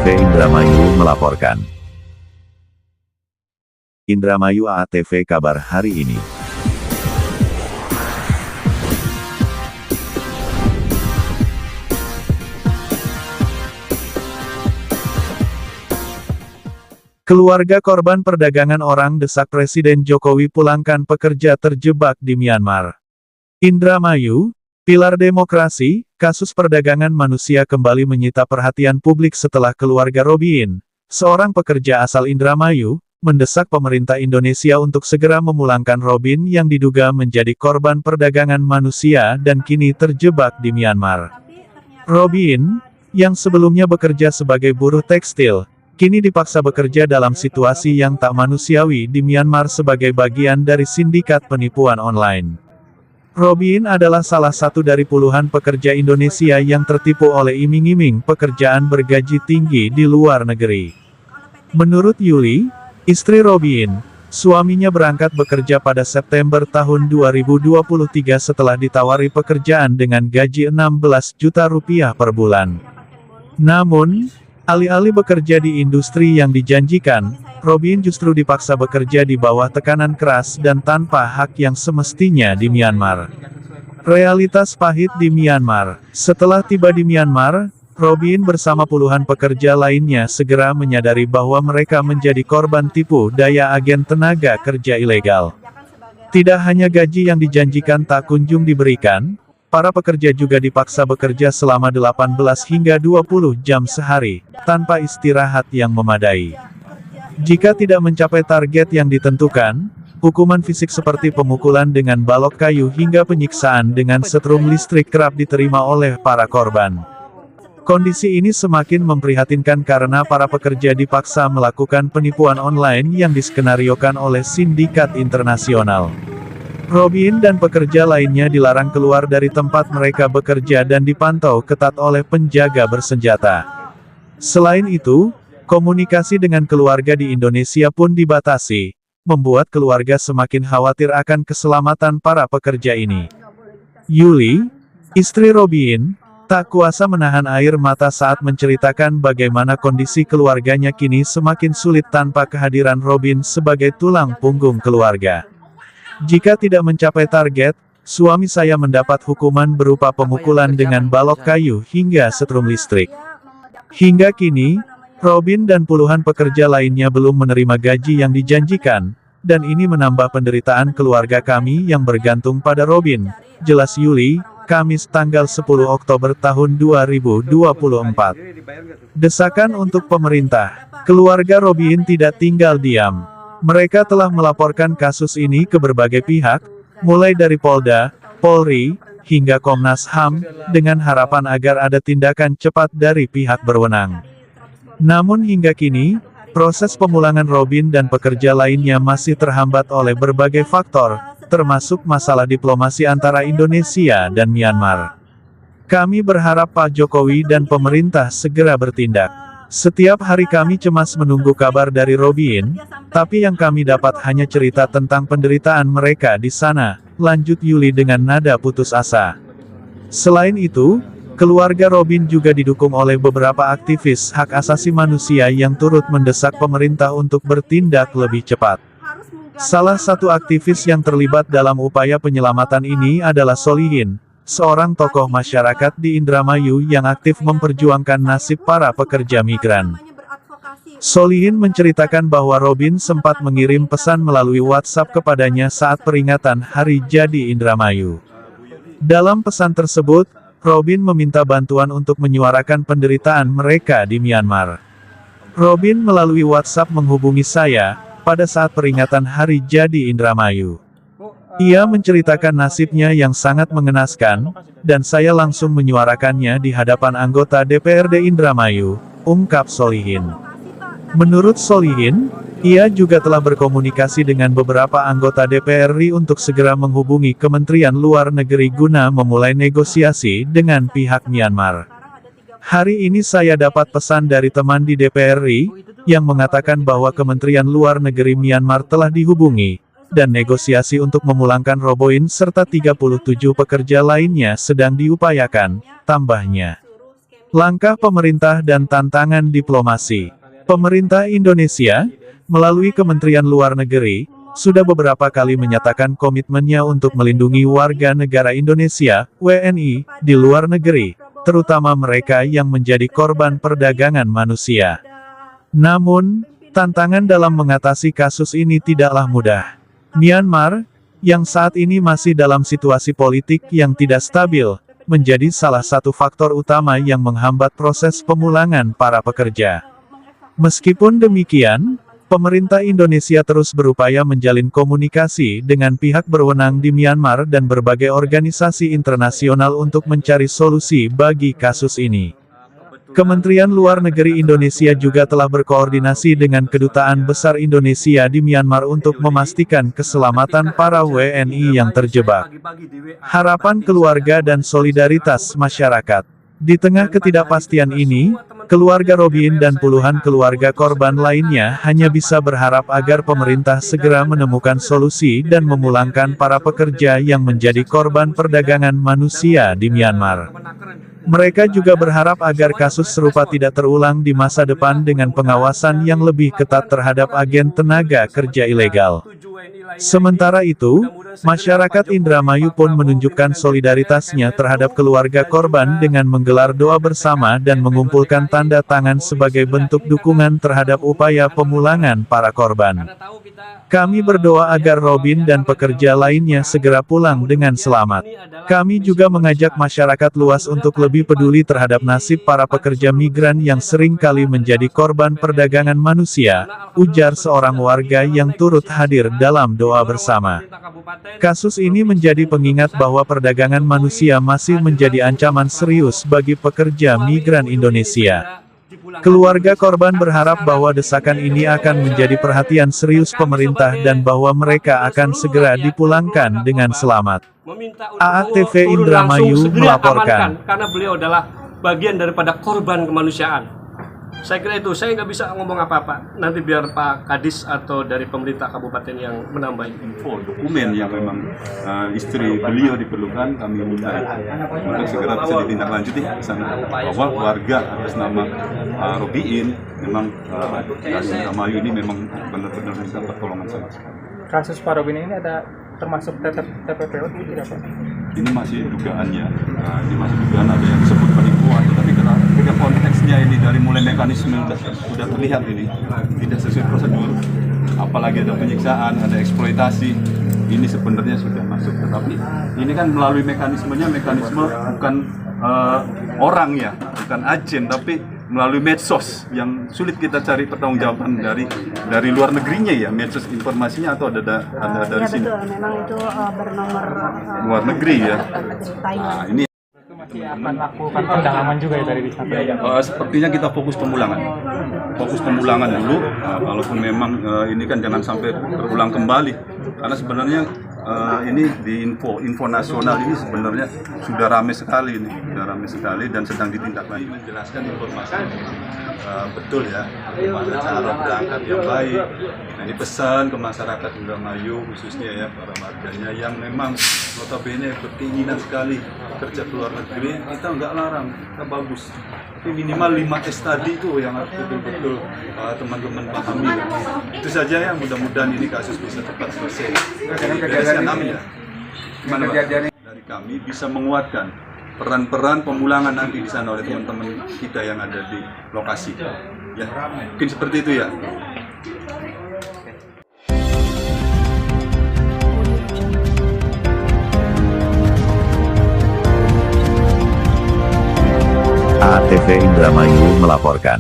AATV Indramayu melaporkan. Indramayu AATV kabar hari ini. Keluarga korban perdagangan orang desak Presiden Jokowi pulangkan pekerja terjebak di Myanmar. Indramayu, pilar demokrasi, kasus perdagangan manusia kembali menyita perhatian publik setelah keluarga Robin, seorang pekerja asal Indramayu, mendesak pemerintah Indonesia untuk segera memulangkan Robin yang diduga menjadi korban perdagangan manusia dan kini terjebak di Myanmar. Robin, yang sebelumnya bekerja sebagai buruh tekstil, kini dipaksa bekerja dalam situasi yang tak manusiawi di Myanmar sebagai bagian dari sindikat penipuan online. Robin adalah salah satu dari puluhan pekerja Indonesia yang tertipu oleh iming-iming pekerjaan bergaji tinggi di luar negeri. Menurut Yuli, istri Robin, suaminya berangkat bekerja pada September tahun 2023 setelah ditawari pekerjaan dengan gaji 16 juta rupiah per bulan. Namun, alih-alih bekerja di industri yang dijanjikan, Robin justru dipaksa bekerja di bawah tekanan keras dan tanpa hak yang semestinya di Myanmar. Realitas pahit di Myanmar. Setelah tiba di Myanmar, Robin bersama puluhan pekerja lainnya segera menyadari bahwa mereka menjadi korban tipu daya agen tenaga kerja ilegal. Tidak hanya gaji yang dijanjikan tak kunjung diberikan, para pekerja juga dipaksa bekerja selama 18 hingga 20 jam sehari, tanpa istirahat yang memadai. Jika tidak mencapai target yang ditentukan, hukuman fisik seperti pemukulan dengan balok kayu hingga penyiksaan dengan setrum listrik kerap diterima oleh para korban. Kondisi ini semakin memprihatinkan karena para pekerja dipaksa melakukan penipuan online yang diskenariokan oleh sindikat internasional. Robin dan pekerja lainnya dilarang keluar dari tempat mereka bekerja dan dipantau ketat oleh penjaga bersenjata. Selain itu, komunikasi dengan keluarga di Indonesia pun dibatasi, membuat keluarga semakin khawatir akan keselamatan para pekerja ini. Yuli, istri Robin, tak kuasa menahan air mata saat menceritakan bagaimana kondisi keluarganya kini semakin sulit tanpa kehadiran Robin sebagai tulang punggung keluarga. Jika tidak mencapai target, suami saya mendapat hukuman berupa pemukulan dengan balok kayu hingga setrum listrik. Hingga kini, Robin dan puluhan pekerja lainnya belum menerima gaji yang dijanjikan, dan ini menambah penderitaan keluarga kami yang bergantung pada Robin, jelas Yuli, Kamis tanggal 10 Oktober tahun 2024. Desakan untuk pemerintah. Keluarga Robin tidak tinggal diam. Mereka telah melaporkan kasus ini ke berbagai pihak, mulai dari Polda, Polri, hingga Komnas HAM, dengan harapan agar ada tindakan cepat dari pihak berwenang. Namun hingga kini, proses pemulangan Robin dan pekerja lainnya masih terhambat oleh berbagai faktor, termasuk masalah diplomasi antara Indonesia dan Myanmar. Kami berharap Pak Jokowi dan pemerintah segera bertindak. Setiap hari kami cemas menunggu kabar dari Robin, tapi yang kami dapat hanya cerita tentang penderitaan mereka di sana, lanjut Yuli dengan nada putus asa. Selain itu, keluarga Robin juga didukung oleh beberapa aktivis hak asasi manusia yang turut mendesak pemerintah untuk bertindak lebih cepat. Salah satu aktivis yang terlibat dalam upaya penyelamatan ini adalah Solihin, seorang tokoh masyarakat di Indramayu yang aktif memperjuangkan nasib para pekerja migran. Solihin menceritakan bahwa Robin sempat mengirim pesan melalui WhatsApp kepadanya saat peringatan Hari Jadi Indramayu. Dalam pesan tersebut, Robin meminta bantuan untuk menyuarakan penderitaan mereka di Myanmar. Robin melalui WhatsApp menghubungi saya, pada saat peringatan Hari Jadi Indramayu. Ia menceritakan nasibnya yang sangat mengenaskan, dan saya langsung menyuarakannya di hadapan anggota DPRD Indramayu, ungkap Solihin. Menurut Solihin, ia juga telah berkomunikasi dengan beberapa anggota DPR RI untuk segera menghubungi Kementerian Luar Negeri guna memulai negosiasi dengan pihak Myanmar. Hari ini saya dapat pesan dari teman di DPR RI, yang mengatakan bahwa Kementerian Luar Negeri Myanmar telah dihubungi, dan negosiasi untuk memulangkan Robin serta 37 pekerja lainnya sedang diupayakan, tambahnya. Langkah pemerintah dan tantangan diplomasi. Pemerintah Indonesia, melalui Kementerian Luar Negeri, sudah beberapa kali menyatakan komitmennya untuk melindungi warga negara Indonesia, WNI, di luar negeri, terutama mereka yang menjadi korban perdagangan manusia. Namun, tantangan dalam mengatasi kasus ini tidaklah mudah. Myanmar, yang saat ini masih dalam situasi politik yang tidak stabil, menjadi salah satu faktor utama yang menghambat proses pemulangan para pekerja. Meskipun demikian, pemerintah Indonesia terus berupaya menjalin komunikasi dengan pihak berwenang di Myanmar dan berbagai organisasi internasional untuk mencari solusi bagi kasus ini. Kementerian Luar Negeri Indonesia juga telah berkoordinasi dengan Kedutaan Besar Indonesia di Myanmar untuk memastikan keselamatan para WNI yang terjebak. Harapan keluarga dan solidaritas masyarakat. Di tengah ketidakpastian ini, keluarga Robin dan puluhan keluarga korban lainnya hanya bisa berharap agar pemerintah segera menemukan solusi dan memulangkan para pekerja yang menjadi korban perdagangan manusia di Myanmar. Mereka juga berharap agar kasus serupa tidak terulang di masa depan dengan pengawasan yang lebih ketat terhadap agen tenaga kerja ilegal. Sementara itu, masyarakat Indramayu pun menunjukkan solidaritasnya terhadap keluarga korban dengan menggelar doa bersama dan mengumpulkan tanda tangan sebagai bentuk dukungan terhadap upaya pemulangan para korban. Kami berdoa agar Robin dan pekerja lainnya segera pulang dengan selamat. Kami juga mengajak masyarakat luas untuk lebih peduli terhadap nasib para pekerja migran yang sering kali menjadi korban perdagangan manusia, ujar seorang warga yang turut hadir dalam doa bersama. Kasus ini menjadi pengingat bahwa perdagangan manusia masih menjadi ancaman serius bagi pekerja migran Indonesia. Keluarga korban berharap bahwa desakan ini akan menjadi perhatian serius pemerintah dan bahwa mereka akan segera dipulangkan dengan selamat. AATV Indramayu melaporkan. Karena beliau adalah bagian daripada korban kemanusiaan. Saya kira itu, saya nggak bisa ngomong apa-apa. Nanti biar Pak Kadis atau dari pemerintah kabupaten yang menambah info. Dokumen yang memang istri beliau diperlukan, kami minta untuk segera bisa ditindaklanjuti ke sana. Bahwa warga atas nama Robiin memang dari Indramayu ini memang benar-benar minta pertolongan sama sekali. Kasus Pak Robin ini ada termasuk TPPO tidak Pak? Ini masih dugaan ya, ini masih dugaan ada yang disebut penipuan, tapi ketika konteksnya ini dari mulai mekanisme sudah terlihat ini tidak sesuai prosedur, apalagi ada penyiksaan, ada eksploitasi, ini sebenarnya sudah masuk. Tetapi ini kan melalui mekanismenya, mekanisme bukan orang ya, bukan agen, tapi melalui medsos yang sulit kita cari pertanggungjawaban dari luar negerinya ya, medsos informasinya atau ada dari sini. Betul, memang itu bernomor luar negeri ya. Thailand. Ini Masih akan lakukan pendalaman juga ya dari di sana. sepertinya kita fokus pemulangan dulu. Kalaupun memang ini kan jangan sampai terulang kembali, karena sebenarnya ini di info nasional ini sebenarnya sudah ramai sekali dan sedang ditindaklanjuti. Menjelaskan informasi betul ya, pada cara berangkat yang baik. Nah, ini pesan ke masyarakat Indramayu khususnya ya, para warganya yang memang notabene berkeinginan sekali bekerja ke luar negeri, kita nggak larang, kita bagus. Tapi minimal 5S tadi itu yang betul-betul teman-teman pahami. Itu saja ya, mudah-mudahan ini kasus bisa cepat selesai. Amin ya. Gimana, Pak? Dari kami bisa menguatkan peran-peran pemulangan nanti di sana oleh teman-teman kita yang ada di lokasi. Ya, mungkin seperti itu ya. AATV Indramayu melaporkan.